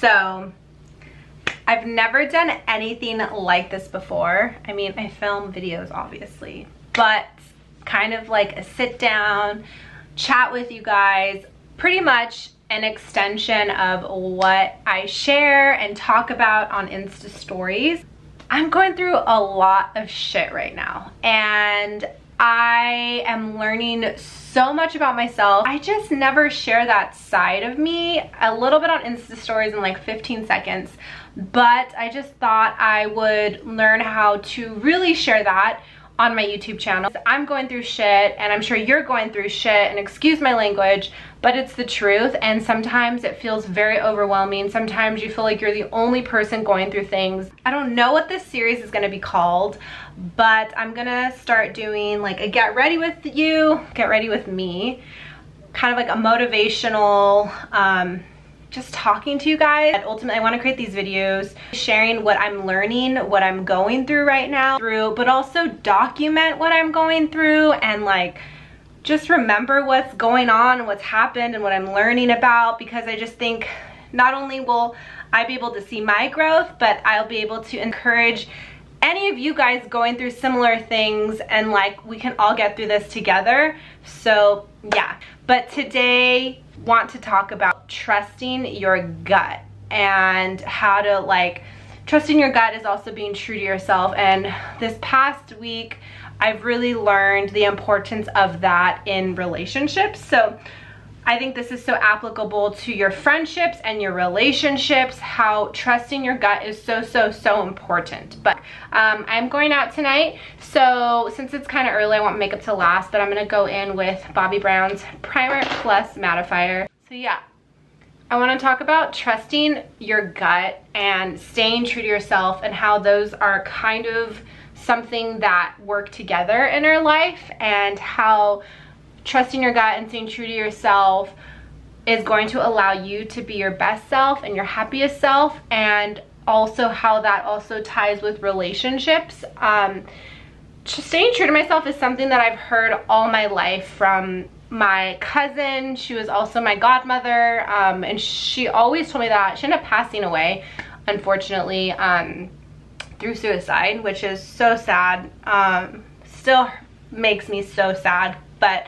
So I've never done anything like this before. I mean, I film videos obviously, but kind of like a sit down, chat with you guys, pretty much an extension of what I share and talk about on Insta stories. I'm going through a lot of shit right now, and I am learning so much about myself. I just never share that side of me. A little bit on Insta stories in like 15 seconds, but I just thought I would learn how to really share that on my YouTube channel. I'm going through shit, and I'm sure you're going through shit, and excuse my language, but it's the truth. And sometimes it feels very overwhelming. Sometimes you feel like you're the only person going through things. I don't know what this series is gonna be called, but I'm gonna start doing like a get ready with you, get ready with me, kind of like a motivational, just talking to you guys. And ultimately, I want to create these videos sharing what I'm learning, what I'm going through right now, but also document what I'm going through, and like just remember what's going on and what's happened and what I'm learning about, because I just think not only will I be able to see my growth, but I'll be able to encourage any of you guys going through similar things, and like we can all get through this together. So yeah, but today want to talk about trusting your gut, and how to like trusting your gut is also being true to yourself. And this past week I've really learned the importance of that in relationships. So I think this is so applicable to your friendships and your relationships, how trusting your gut is so important. But I'm going out tonight, so since it's kind of early, I want makeup to last, but I'm gonna go in with Bobbi Brown's Primer Plus Mattifier. So yeah, I want to talk about trusting your gut and staying true to yourself, and how those are kind of something that work together in our life, and how trusting your gut and staying true to yourself is going to allow you to be your best self and your happiest self, and also how that also ties with relationships. Just staying true to myself is something that I've heard all my life from my cousin. She was also my godmother, and she always told me that. She ended up passing away, unfortunately, through suicide, which is so sad. Still makes me so sad, but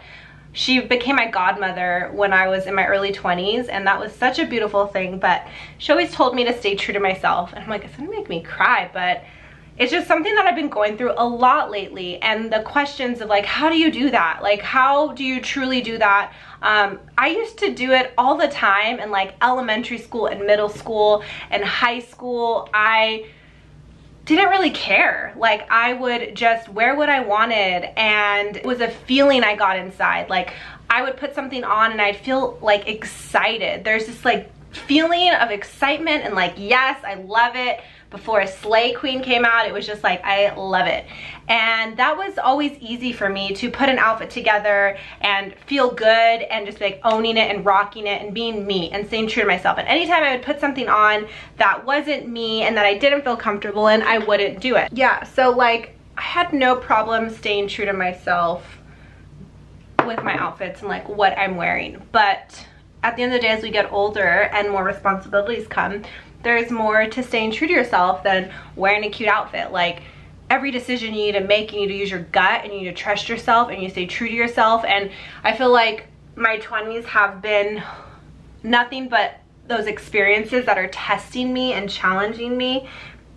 she became my godmother when I was in my early 20s, and that was such a beautiful thing. But she always told me to stay true to myself, and I'm like, it's gonna make me cry, but it's just something that I've been going through a lot lately. And the questions of like, how do you do that? Like, how do you truly do that? I used to do it all the time in like elementary school and middle school and high school. I didn't really care. Like, I would just wear what I wanted, and it was a feeling I got inside. Like, I would put something on and I'd feel like excited. There's this like feeling of excitement and like, yes, I love it. Before a Slay Queen came out, it was just like, I love it. And that was always easy for me, to put an outfit together and feel good and just like owning it and rocking it and being me and staying true to myself. And anytime I would put something on that wasn't me and that I didn't feel comfortable in, I wouldn't do it. Yeah, so like I had no problem staying true to myself with my outfits and like what I'm wearing. But at the end of the day, as we get older and more responsibilities come, there's more to staying true to yourself than wearing a cute outfit. Like, every decision you need to make, you need to use your gut, and you need to trust yourself, and you stay true to yourself. And I feel like my 20s have been nothing but those experiences that are testing me and challenging me.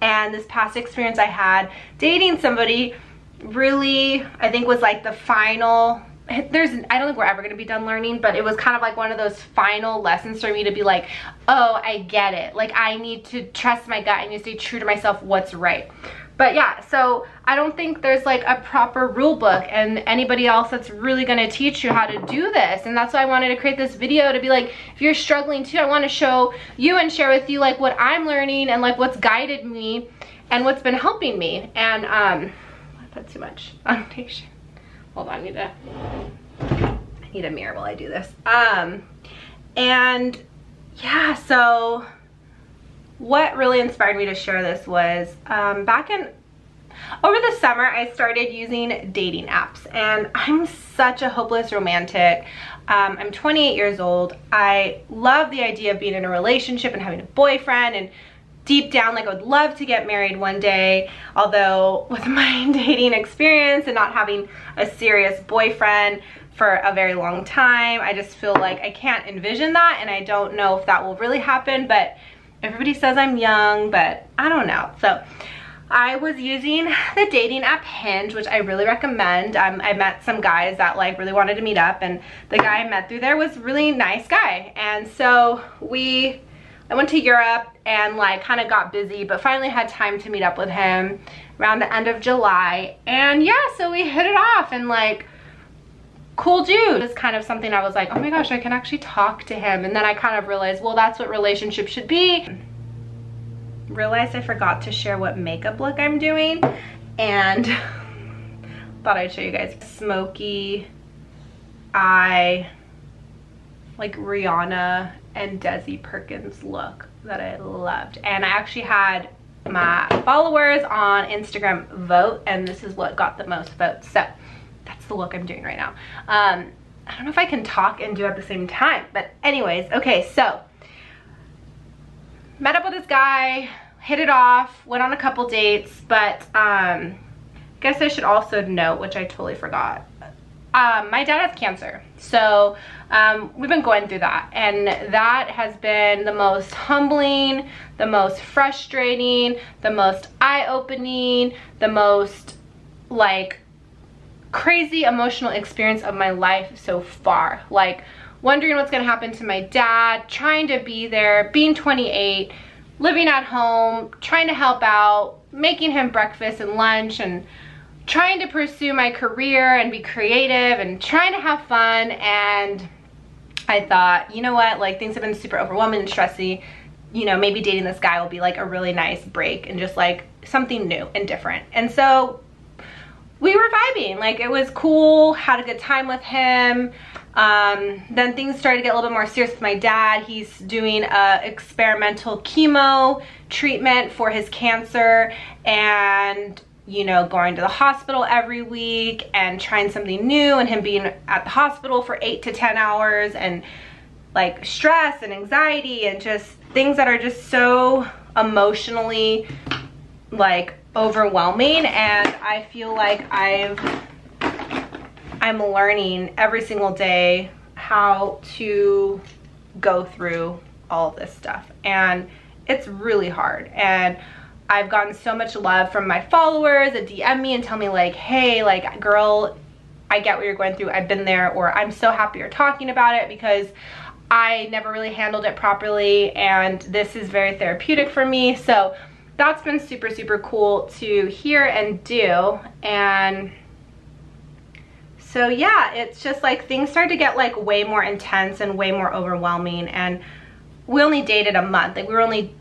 And this past experience I had dating somebody really, I think, was like the final, I don't think we're ever going to be done learning, but it was kind of like one of those final lessons for me to be like, oh, I get it. Like, I need to trust my gut and stay true to myself, what's right. But yeah, so I don't think there's like a proper rule book and anybody else that's really going to teach you how to do this. And that's why I wanted to create this video, to be like, if you're struggling too, I want to show you and share with you like what I'm learning and like what's guided me and what's been helping me. And I put too much foundation. Hold on, I need a mirror while I do this. And yeah, so what really inspired me to share this was back in Over the summer, I started using dating apps, and I'm such a hopeless romantic. I'm 28 years old. I love the idea of being in a relationship and having a boyfriend, and deep down, like, I would love to get married one day. Although with my dating experience and not having a serious boyfriend for a very long time, I just feel like I can't envision that, and I don't know if that will really happen. But everybody says I'm young, but I don't know. So I was using the dating app Hinge, which I really recommend. I met some guys that like really wanted to meet up, and the guy I met through there was a really nice guy. And so I went to Europe and like kind of got busy, but finally had time to meet up with him around the end of July. And yeah, so we hit it off, and like, cool dude. It was kind of something I was like, oh my gosh, I can actually talk to him. And then I kind of realized, well, that's what relationships should be. Realized I forgot to share what makeup look I'm doing, and thought I'd show you guys. Smoky eye, like Rihanna and Desi Perkins look that I loved. And I actually had my followers on Instagram vote, and this is what got the most votes. So that's the look I'm doing right now. I don't know if I can talk and do it at the same time, but anyways, okay, so met up with this guy, hit it off, went on a couple dates, but guess I should also note, which I totally forgot, my dad has cancer. So we've been going through that, and that has been the most humbling, the most frustrating, the most eye-opening, the most like crazy emotional experience of my life so far. Like wondering what's gonna happen to my dad, trying to be there, being 28, living at home, trying to help out, making him breakfast and lunch, and trying to pursue my career and be creative and trying to have fun. And I thought, you know what, like things have been super overwhelming and stressy. You know, maybe dating this guy will be like a really nice break and just like something new and different. And so we were vibing, like it was cool, had a good time with him. Then things started to get a little bit more serious with my dad. He's doing a experimental chemo treatment for his cancer, and you know, going to the hospital every week and trying something new, and him being at the hospital for 8 to 10 hours, and like stress and anxiety and just things that are just so emotionally like overwhelming. And I feel like I'm learning every single day how to go through all of this stuff, and it's really hard. And I've gotten so much love from my followers that DM me and tell me like, hey, like, girl, I get what you're going through, I've been there, or I'm so happy you're talking about it because I never really handled it properly, and this is very therapeutic for me. So that's been super, super cool to hear and do. And so yeah, it's just like things started to get like way more intense and way more overwhelming. And we only dated a month. Like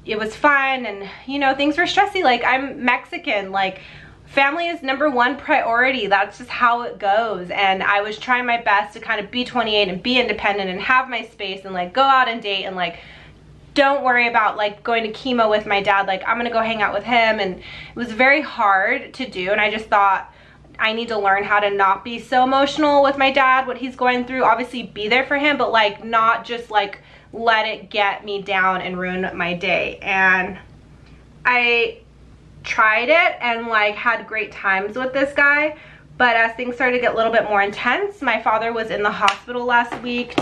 it was fun, and you know, things were stressy. Like I'm Mexican, like family is #1 priority. That's just how it goes. And I was trying my best to kind of be 28 and be independent and have my space and like go out and date and like don't worry about like going to chemo with my dad. Like I'm gonna go hang out with him. And it was very hard to do. And I just thought I need to learn how to not be so emotional with my dad, what he's going through. Obviously be there for him, but like not just like let it get me down and ruin my day. And I tried it and like had great times with this guy, but as things started to get a little bit more intense, my father was in the hospital last week,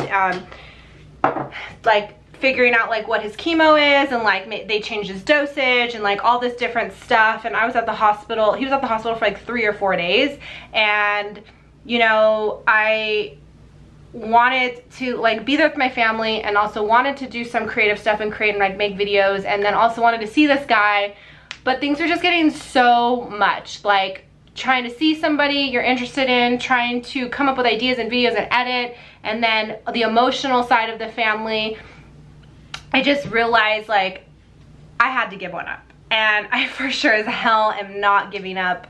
like figuring out like what his chemo is, and like they changed his dosage and like all this different stuff. And I was at the hospital, he was at the hospital for like 3 or 4 days. And you know, I wanted to like be there with my family, and also wanted to do some creative stuff and create and like make videos, and then also wanted to see this guy. But things are just getting so much, like trying to see somebody you're interested in, trying to come up with ideas and videos and edit, and then the emotional side of the family. I just realized like I had to give one up, and I for sure as hell am not giving up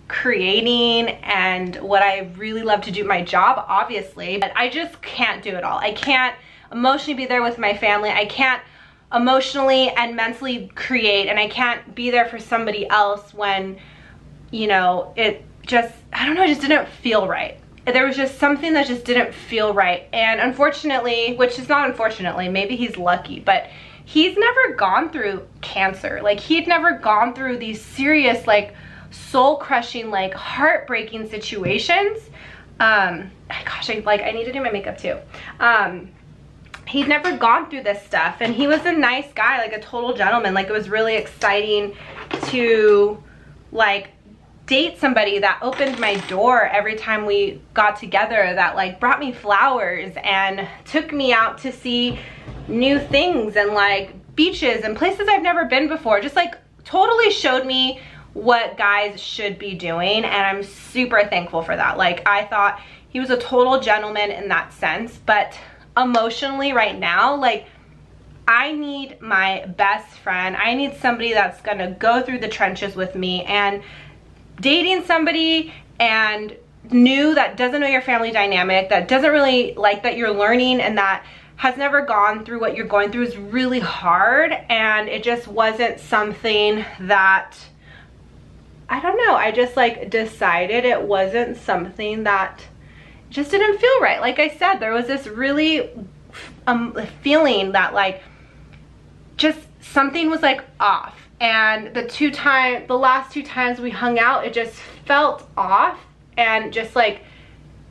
creating and what I really love to do, my job obviously, but I just can't do it all. I can't emotionally be there with my family, I can't emotionally and mentally create, and I can't be there for somebody else when you know, it just, I don't know, it just didn't feel right. There was just something that just didn't feel right. And unfortunately, which is not unfortunately, maybe he's lucky, but he's never gone through cancer. Like, he'd never gone through these serious, like, soul-crushing, like, heartbreaking situations. Gosh, I need to do my makeup too. He'd never gone through this stuff, and he was a nice guy, like a total gentleman. Like, it was really exciting to, like, date somebody that opened my door every time we got together, that like brought me flowers and took me out to see new things and like beaches and places I've never been before. Just like totally showed me what guys should be doing, and I'm super thankful for that. Like, I thought he was a total gentleman in that sense, but emotionally right now, like, I need my best friend. I need somebody that's gonna go through the trenches with me. And dating somebody and new that doesn't know your family dynamic, that doesn't really like that you're learning, and that has never gone through what you're going through is really hard. And it just wasn't something that, I don't know, I just like decided it wasn't something that just didn't feel right. Like I said, there was this really feeling that like just something was like off. And the last two times we hung out, it just felt off and just like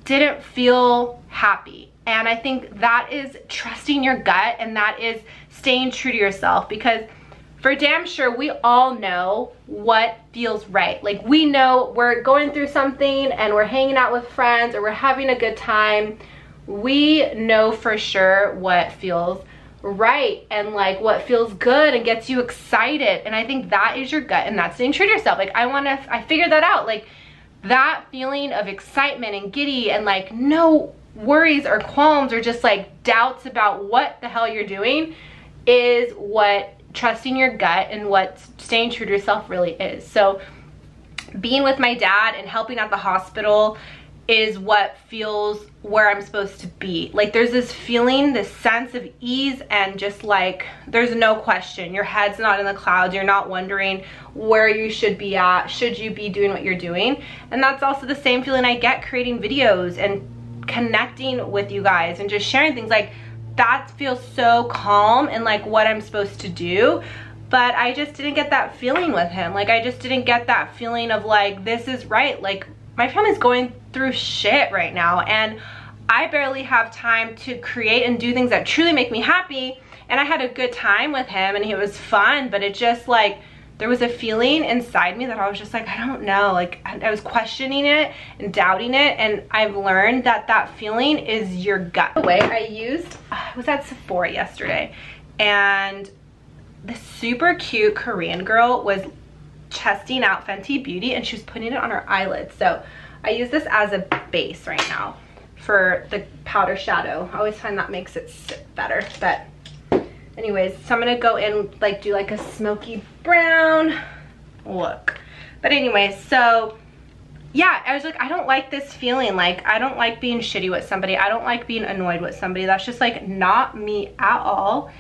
didn't feel happy. And I think that is trusting your gut, and that is staying true to yourself, because for damn sure we all know what feels right. Like, we know we're going through something and we're hanging out with friends or we're having a good time. We know for sure what feels right and like what feels good and gets you excited. And I think that is your gut, and that's staying true to yourself. Like, I figured that out. Like, that feeling of excitement and giddy and like no worries or qualms or just like doubts about what the hell you're doing is what trusting your gut and what staying true to yourself really is. So being with my dad and helping at the hospital is what feels where I'm supposed to be. Like, there's this feeling, this sense of ease, and just like there's no question, your head's not in the clouds, you're not wondering where you should be at, should you be doing what you're doing. And that's also the same feeling I get creating videos and connecting with you guys and just sharing things. Like, that feels so calm and like what I'm supposed to do. But I just didn't get that feeling with him. Like, I just didn't get that feeling of like, this is right. Like, my family's going through shit right now, and I barely have time to create and do things that truly make me happy. And I had a good time with him and it was fun, but it just like, there was a feeling inside me that I was just like, I don't know. Like, I was questioning it and doubting it, and I've learned that that feeling is your gut. By the way, I was at Sephora yesterday, and this super cute Korean girl was testing out Fenty Beauty, and she was putting it on her eyelids. So I use this as a base right now for the powder shadow. I always find that makes it sit better. But anyways, so I'm gonna go in, like, do like a smoky brown look. But anyways, so yeah, I was like, I don't like this feeling. Like, I don't like being shitty with somebody. I don't like being annoyed with somebody. That's just like not me at all.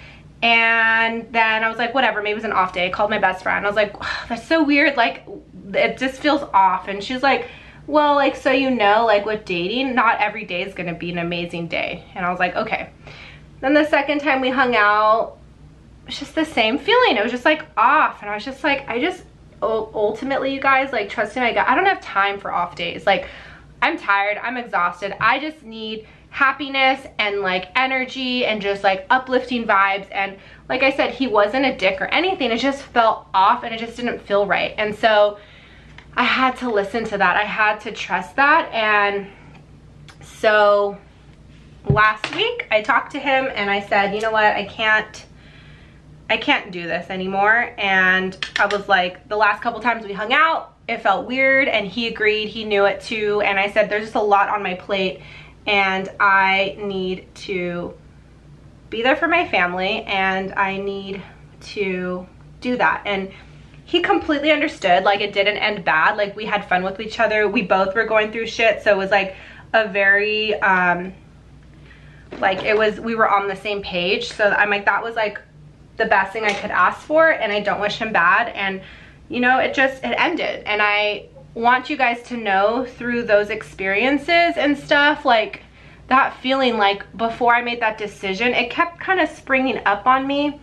And then I was like, whatever, maybe it was an off day. I called my best friend. I was like, oh, that's so weird. Like, it just feels off. And she's like, well, like, so you know, like with dating, not every day is gonna be an amazing day. And I was like, okay. Then the second time we hung out, it's just the same feeling. It was just like off. And I was just like, ultimately, you guys, like, trusting my gut. I don't have time for off days. Like, I'm tired, I'm exhausted. I just need happiness and like energy and just like uplifting vibes. And like I said, he wasn't a dick or anything. It just felt off and it just didn't feel right. And so I had to listen to that. I had to trust that. And so last week I talked to him and I said, you know what, I can't do this anymore. And I was like, the last couple times we hung out, it felt weird, and he agreed, he knew it too. And I said, there's just a lot on my plate, and I need to be there for my family, and I need to do that. And he completely understood. Like, it didn't end bad. Like, we had fun with each other. We both were going through shit, so it was like a very like, we were on the same page. So I'm like, that was like the best thing I could ask for, and I don't wish him bad. And you know, it ended, and I want you guys to know through those experiences and stuff, like that feeling, like before I made that decision, it kept kind of springing up on me,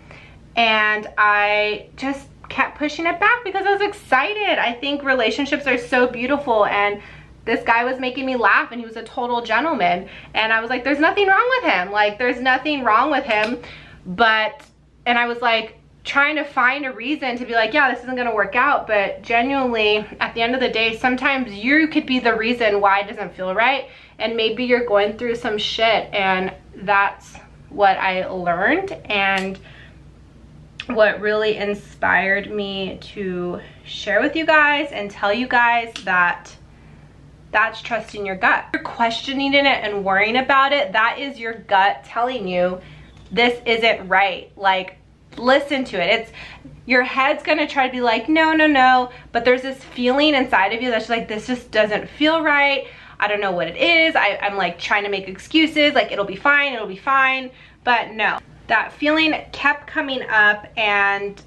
and I just kept pushing it back because I was excited. I think relationships are so beautiful, and this guy was making me laugh, and he was a total gentleman, and I was like, there's nothing wrong with him, like there's nothing wrong with him. And I was like trying to find a reason to be like, yeah, this isn't gonna work out, but genuinely at the end of the day, sometimes you could be the reason why it doesn't feel right, and maybe you're going through some shit. And that's what I learned, and what really inspired me to share with you guys and tell you guys that that's trusting your gut. You're questioning it and worrying about it, that is your gut telling you this isn't right. Like, listen to it. It's your head's gonna try to be like, no, no, no, but there's this feeling inside of you that's like, this just doesn't feel right. I don't know what it is. I'm like trying to make excuses, like it'll be fine, it'll be fine. But no, that feeling kept coming up, and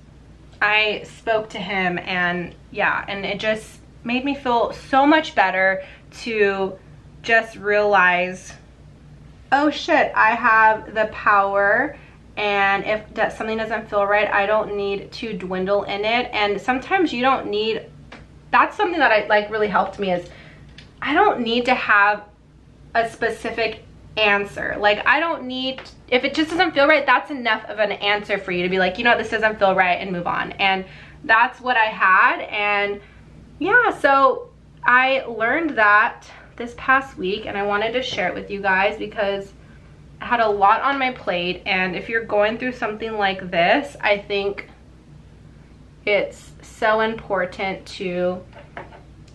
I spoke to him, and yeah, and it just made me feel so much better to just realize, oh shit, I have the power, and if something doesn't feel right, I don't need to dwindle in it. And sometimes you don't need, that's something that I like really helped me, is I don't need to have a specific answer. Like I don't need, if it just doesn't feel right, that's enough of an answer for you to be like, you know what, this doesn't feel right, and move on. And that's what I had. And yeah, so I learned that this past week, and I wanted to share it with you guys because I had a lot on my plate. And if you're going through something like this, I think it's so important to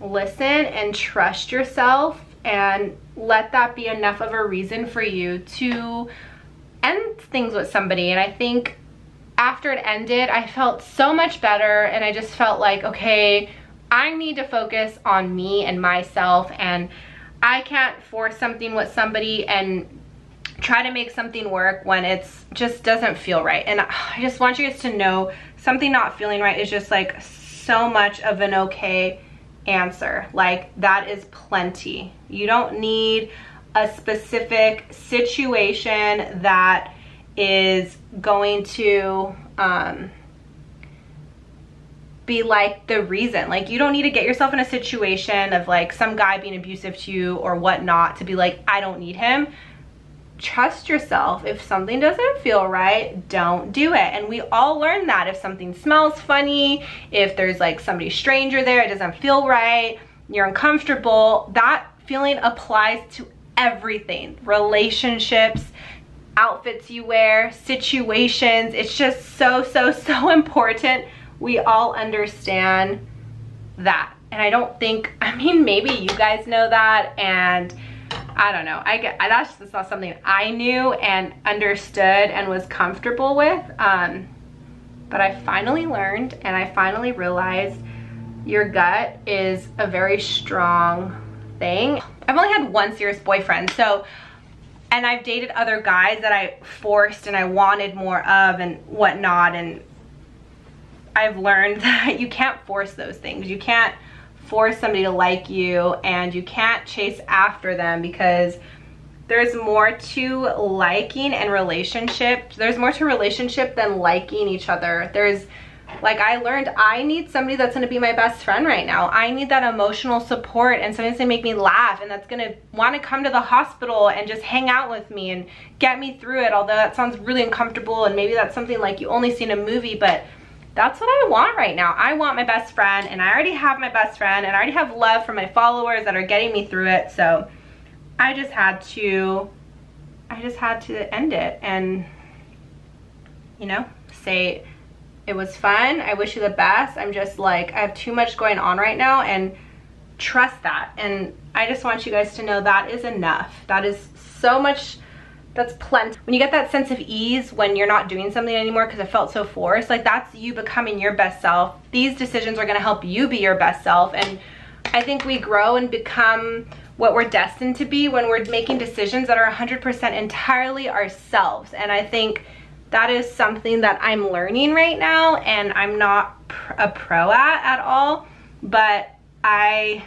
listen and trust yourself, and let that be enough of a reason for you to end things with somebody. And I think after it ended, I felt so much better, and I just felt like, okay, I need to focus on me and myself, and I can't force something with somebody and try to make something work when it's just doesn't feel right. And I just want you guys to know, something not feeling right is just like so much of an okay answer. Like that is plenty. You don't need a specific situation that is going to be like the reason. Like you don't need to get yourself in a situation of like some guy being abusive to you or whatnot to be like, I don't need him. Trust yourself. If something doesn't feel right, don't do it. And we all learn that. If something smells funny, if there's like somebody stranger there, it doesn't feel right, you're uncomfortable, that feeling applies to everything. Relationships, outfits you wear, situations. It's just so important we all understand that. And I don't think, I mean, maybe you guys know that, and I don't know, that's just not something I knew and understood and was comfortable with. But I finally learned, and I finally realized your gut is a very strong thing. I've only had one serious boyfriend, so, and I've dated other guys that I forced and I wanted more of and whatnot, and I've learned that you can't force those things. You can't force somebody to like you, and you can't chase after them, because there's more to liking and relationship. There's more to relationship than liking each other. There's, like, I learned I need somebody that's gonna be my best friend right now. I need that emotional support, and somebody's gonna make me laugh, and that's gonna wanna come to the hospital and just hang out with me and get me through it. Although that sounds really uncomfortable, and maybe that's something like you only see in a movie, but that's what I want right now. I want my best friend, and I already have my best friend, and I already have love for my followers that are getting me through it. So I just had to end it and, you know, say it was fun. I wish you the best. I'm just like, I have too much going on right now, and trust that. And I just want you guys to know that is enough. That is so much. That's plenty. When you get that sense of ease when you're not doing something anymore because it felt so forced, like that's you becoming your best self. These decisions are gonna help you be your best self. And I think we grow and become what we're destined to be when we're making decisions that are 100% entirely ourselves. And I think that is something that I'm learning right now, and I'm not a pro at all, but I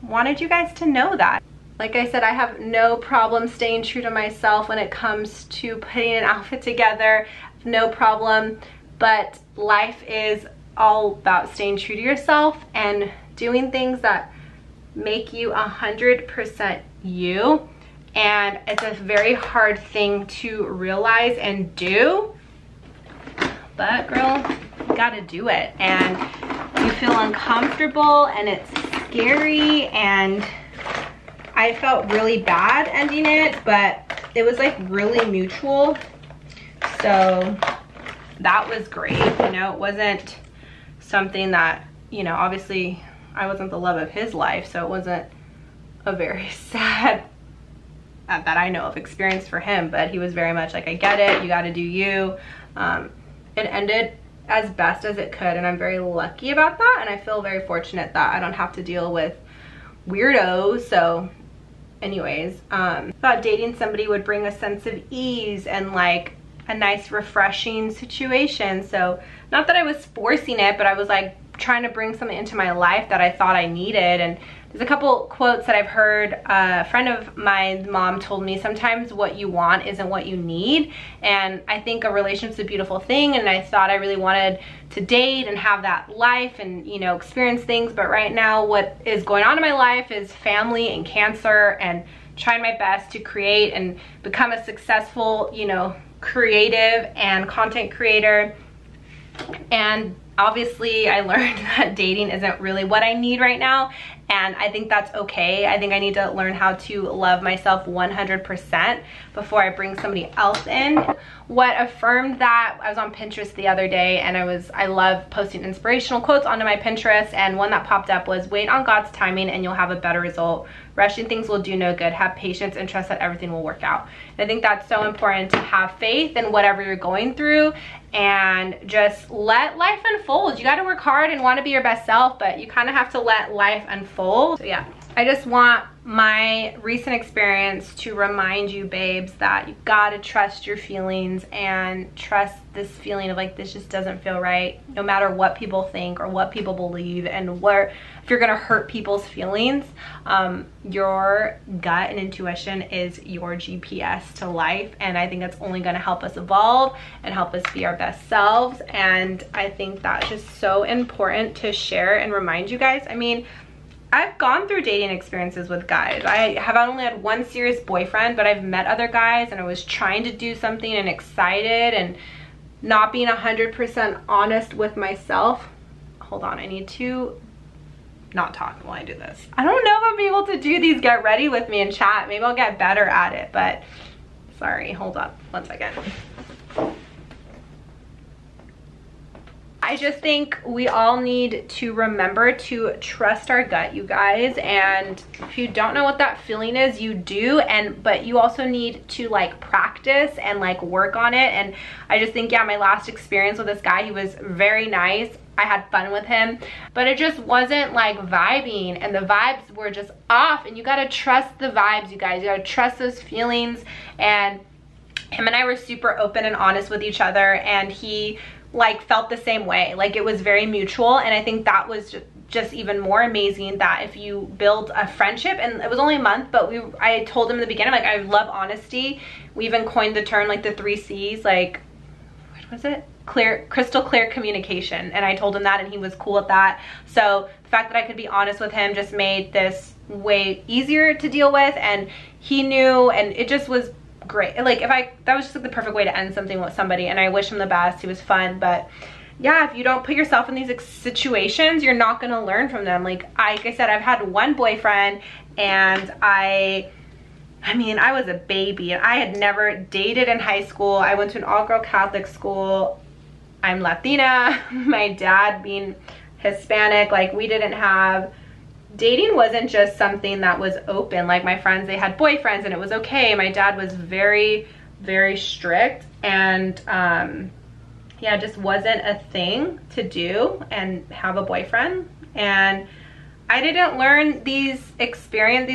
wanted you guys to know that. Like I said, I have no problem staying true to myself when it comes to putting an outfit together, no problem, but life is all about staying true to yourself and doing things that make you 100% you. And it's a very hard thing to realize and do, but girl, you gotta do it. And you feel uncomfortable and it's scary, and I felt really bad ending it, but it was like really mutual. So that was great. You know, it wasn't something that, you know, obviously I wasn't the love of his life, so it wasn't a very sad, that I know of, experience for him, but he was very much like, I get it, you got to do you. It ended as best as it could, and I'm very lucky about that, and I feel very fortunate that I don't have to deal with weirdos. So anyways, thought dating somebody would bring a sense of ease and like a nice refreshing situation. So not that I was forcing it, but I was like trying to bring something into my life that I thought I needed. And there's a couple quotes that I've heard. A friend of mine's mom told me, sometimes what you want isn't what you need. And I think a relationship's a beautiful thing, and I thought I really wanted to date and have that life and, you know, experience things. But right now what is going on in my life is family and cancer, and trying my best to create and become a successful, you know, creative and content creator. And obviously I learned that dating isn't really what I need right now, and I think that's okay. I think I need to learn how to love myself 100% before I bring somebody else in. What affirmed that, I was on Pinterest the other day, and I love posting inspirational quotes onto my Pinterest, and one that popped up was, wait on God's timing and you'll have a better result. Rushing things will do no good. Have patience and trust that everything will work out. And I think that's so important, to have faith in whatever you're going through and just let life unfold. You got to work hard and want to be your best self, but you kind of have to let life unfold. So yeah, I just want my recent experience to remind you, babes, that you got to trust your feelings and trust this feeling of like, this just doesn't feel right, no matter what people think or what people believe, and if you're gonna hurt people's feelings. Your gut and intuition is your GPS to life, and I think it's only gonna help us evolve and help us be our best selves. And I think that's just so important to share and remind you guys. I mean, I've gone through dating experiences with guys. I have only had one serious boyfriend, but I've met other guys, and I was trying to do something and excited and not being 100% honest with myself. Hold on, I need to not talk while I do this. I don't know if I'll be able to do these get ready with me and chat. Maybe I'll get better at it, but sorry, hold up one second. I just think we all need to remember to trust our gut, you guys. And if you don't know what that feeling is, you do, but you also need to like practice and like work on it. And I just think, yeah, my last experience with this guy, he was very nice. I had fun with him, but it just wasn't like vibing, and the vibes were just off. And you gotta trust the vibes, you guys. You gotta trust those feelings. And him and I were super open and honest with each other, and he like felt the same way. Like it was very mutual, and I think that was just even more amazing, that if you build a friendship, and it was only a month, but I told him in the beginning, like, I love honesty. We even coined the term like the 3 C's, like, what was it? Crystal clear communication. And I told him that, and he was cool with that. So the fact that I could be honest with him just made this way easier to deal with, and he knew, and it just was great. Like that was just like the perfect way to end something with somebody, and I wish him the best. He was fun. But yeah, if you don't put yourself in these situations, you're not gonna learn from them. Like I said, I've had one boyfriend, and I mean, I was a baby, and I had never dated in high school. I went to an all-girl Catholic school. I'm Latina. My dad being Hispanic, like dating wasn't just something that was open. Like my friends, they had boyfriends and it was okay. My dad was very, very strict, and yeah, it just wasn't a thing to do and have a boyfriend. And I didn't learn these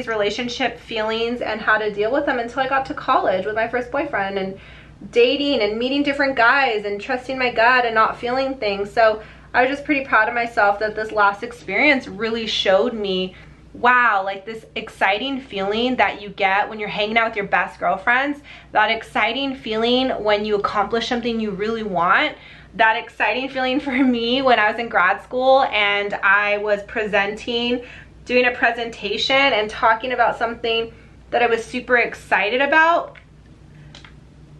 relationship feelings and how to deal with them until I got to college with my first boyfriend, and dating and meeting different guys and trusting my gut and not feeling things. So I was just pretty proud of myself that this last experience really showed me, wow, like this exciting feeling that you get when you're hanging out with your best girlfriends, that exciting feeling when you accomplish something you really want, that exciting feeling for me when I was in grad school and I was doing a presentation and talking about something that I was super excited about.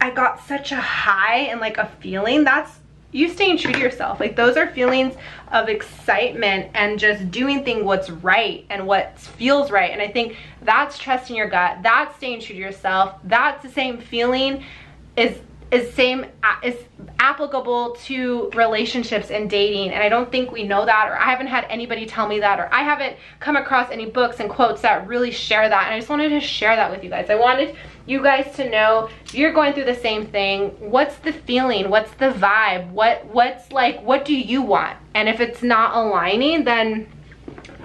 I got such a high and like a feeling. That's you staying true to yourself. Like those are feelings of excitement and just doing what's right and what feels right. And I think that's trusting your gut. That's staying true to yourself. That's the same feeling is applicable to relationships and dating. And I don't think we know that, or I haven't had anybody tell me that, or I haven't come across any books and quotes that really share that. And I just wanted to share that with you guys. I wanted you guys to know if you're going through the same thing, what's the feeling, what's the vibe, what's like, what do you want? And if it's not aligning, then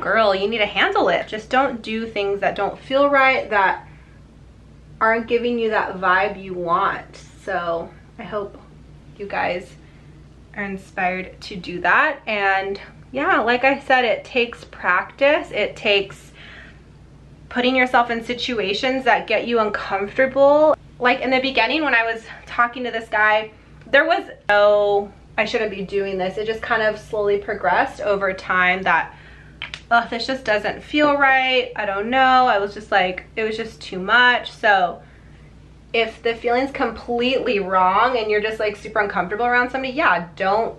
girl, you need to handle it. Just don't do things that don't feel right, that aren't giving you that vibe you want. So I hope you guys are inspired to do that. And yeah, like I said, it takes practice. It takes putting yourself in situations that get you uncomfortable. Like in the beginning when I was talking to this guy, there was no, I shouldn't be doing this. It just kind of slowly progressed over time that, oh, this just doesn't feel right. I don't know. I was just like, it was just too much. So if the feeling's completely wrong and you're just like super uncomfortable around somebody, yeah, don't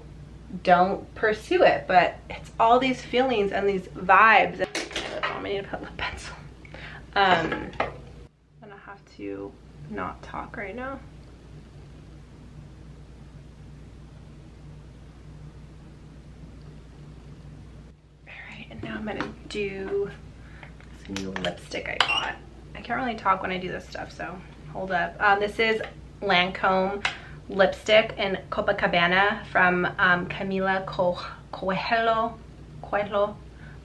pursue it. But it's all these feelings and these vibes. I need to put lip pencil. I'm gonna have to not talk right now. All right, and now I'm gonna do this new lipstick I got. I can't really talk when I do this stuff, so hold up. This is Lancome lipstick in Copacabana from Camila Coelho.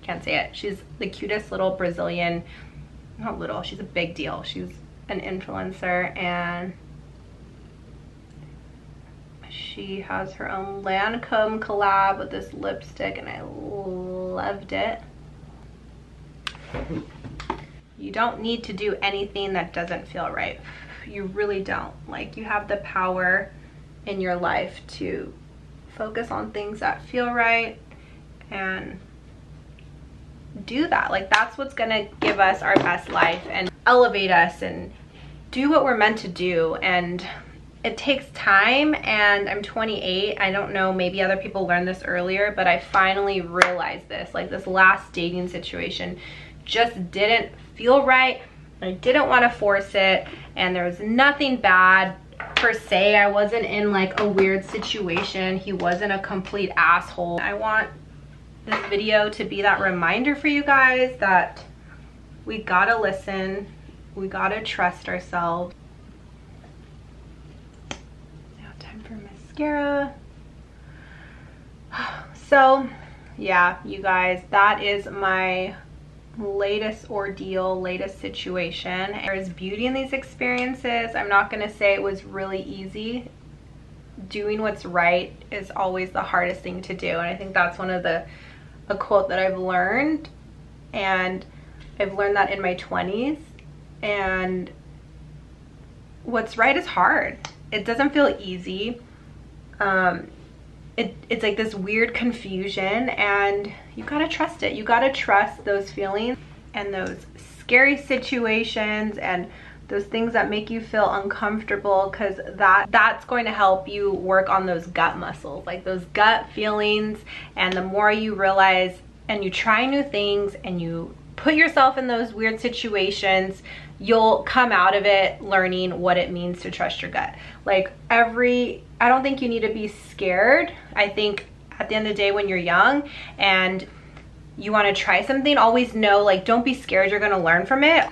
Can't say it. She's the cutest little Brazilian, not little, she's a big deal. She's an influencer and she has her own Lancome collab with this lipstick and I loved it. You don't need to do anything that doesn't feel right. You really don't. Like, you have the power in your life to focus on things that feel right and do that. Like, that's what's gonna give us our best life and elevate us and do what we're meant to do. And it takes time, and I'm 28. I don't know, maybe other people learned this earlier, but I finally realized this. Like, this last dating situation just didn't feel right. I didn't want to force it, and there was nothing bad per se. I wasn't in like a weird situation. He wasn't a complete asshole. I want this video to be that reminder for you guys that we gotta listen, we gotta trust ourselves. Now time for mascara. So yeah, you guys, that is my latest ordeal, latest situation. There is beauty in these experiences. I'm not gonna say it was really easy. Doing what's right is always the hardest thing to do, and I think that's one of a quote that I've learned, and I've learned that in my 20s. And what's right is hard. It doesn't feel easy. It's like this weird confusion, and you gotta trust it. You gotta trust those feelings and those scary situations and those things that make you feel uncomfortable, because that's going to help you work on those gut muscles, like those gut feelings. And the more you realize and you try new things and you put yourself in those weird situations, you'll come out of it learning what it means to trust your gut. Like I don't think you need to be scared. I think at the end of the day, when you're young and you want to try something, always know, like, don't be scared, you're going to learn from it.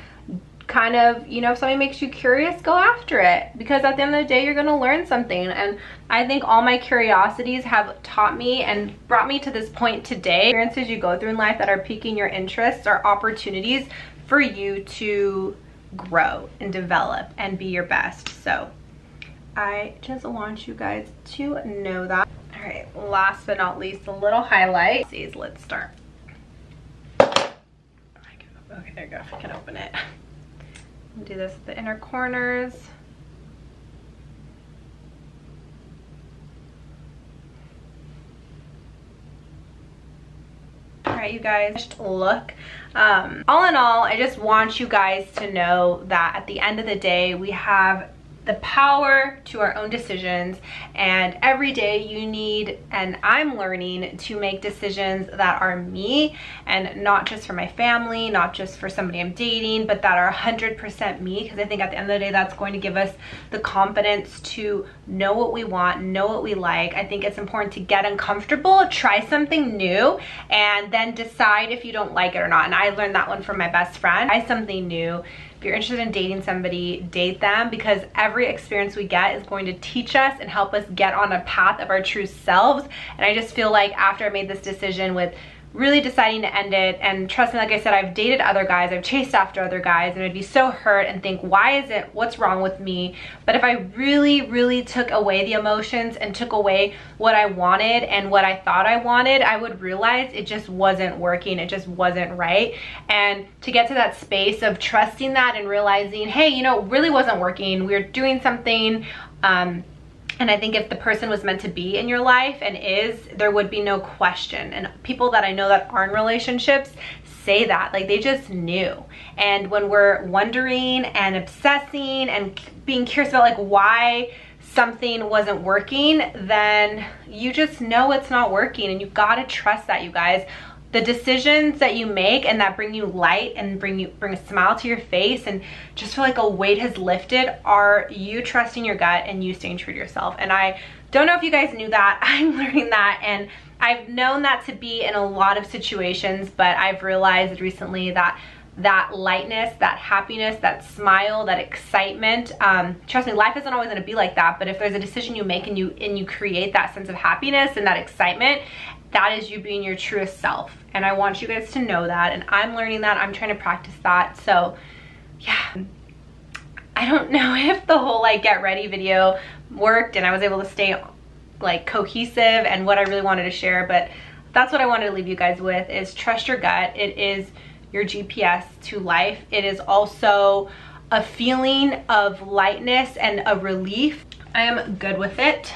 Kind of, you know, if something makes you curious, go after it, because at the end of the day, you're going to learn something. And I think all my curiosities have taught me and brought me to this point today. Experiences you go through in life that are piquing your interests are opportunities for you to grow and develop and be your best. So I just want you guys to know that. All All right, last but not least, a little highlight. Let's start. Okay, there you go, I can open it. Do this at the inner corners. All right, you guys, look. All in all, I just want you guys to know that at the end of the day, we have the power to our own decisions, and every day you need, and I'm learning to make decisions that are me and not just for my family, not just for somebody I'm dating, but that are 100% me, because I think at the end of the day that's going to give us the confidence to know what we want, know what we like. I think it's important to get uncomfortable, try something new, and then decide if you don't like it or not. And I learned that one from my best friend. Try something new. If you're interested in dating somebody, date them, because every experience we get is going to teach us and help us get on a path of our true selves. And I just feel like after I made this decision with really deciding to end it, and trust me, like I said, I've dated other guys, I've chased after other guys, and I'd be so hurt and think, what's wrong with me? But if I really took away the emotions and took away what I wanted and what I thought I wanted, I would realize it just wasn't working, it just wasn't right. And to get to that space of trusting that and realizing, hey, you know, it really wasn't working, we're doing something, and I think if the person was meant to be in your life and is, there would be no question. And people that I know that are in relationships say that, like, they just knew. And when we're wondering and obsessing and being curious about like why something wasn't working, then you just know it's not working, and you've got to trust that, you guys. The decisions that you make and that bring you light and bring a smile to your face and just feel like a weight has lifted are you trusting your gut and you staying true to yourself. And I don't know if you guys knew that. I'm learning that, and I've known that to be in a lot of situations, but I've realized recently that that lightness, that happiness, that smile, that excitement, trust me, life isn't always going to be like that, but if there's a decision you make and you create that sense of happiness and that excitement, that is you being your truest self. And I want you guys to know that, and I'm learning that, I'm trying to practice that. So yeah, I don't know if the whole like get ready video worked and I was able to stay like cohesive and what I really wanted to share, but that's what I wanted to leave you guys with, is trust your gut. It is your GPS to life. It is also a feeling of lightness and a relief. I am good with it.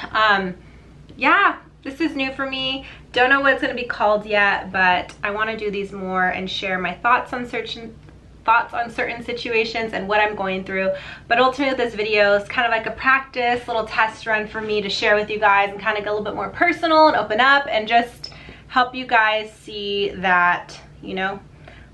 Yeah, this is new for me. Don't know what it's going to be called yet, but I want to do these more and share my thoughts on certain situations and what I'm going through. But ultimately this video is kind of like a practice, little test run for me to share with you guys and kind of get a little bit more personal and open up and just help you guys see that, you know,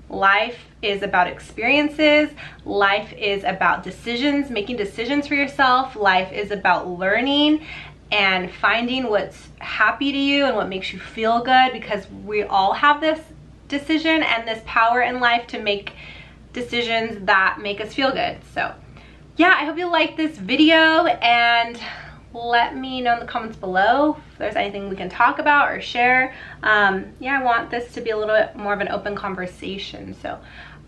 life is about experiences. Life is about decisions, making decisions for yourself. Life is about learning and finding what's happy to you and what makes you feel good, because we all have this decision and this power in life to make decisions that make us feel good. So yeah, I hope you liked this video, and let me know in the comments below if there's anything we can talk about or share. Yeah, I want this to be a little bit more of an open conversation. So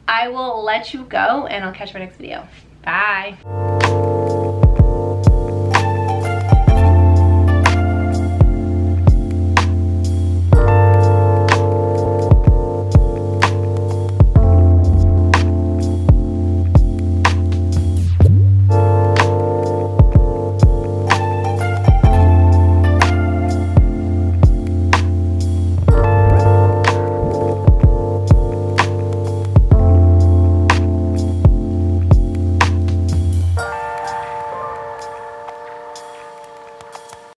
I will let you go, and I'll catch you in my next video. Bye.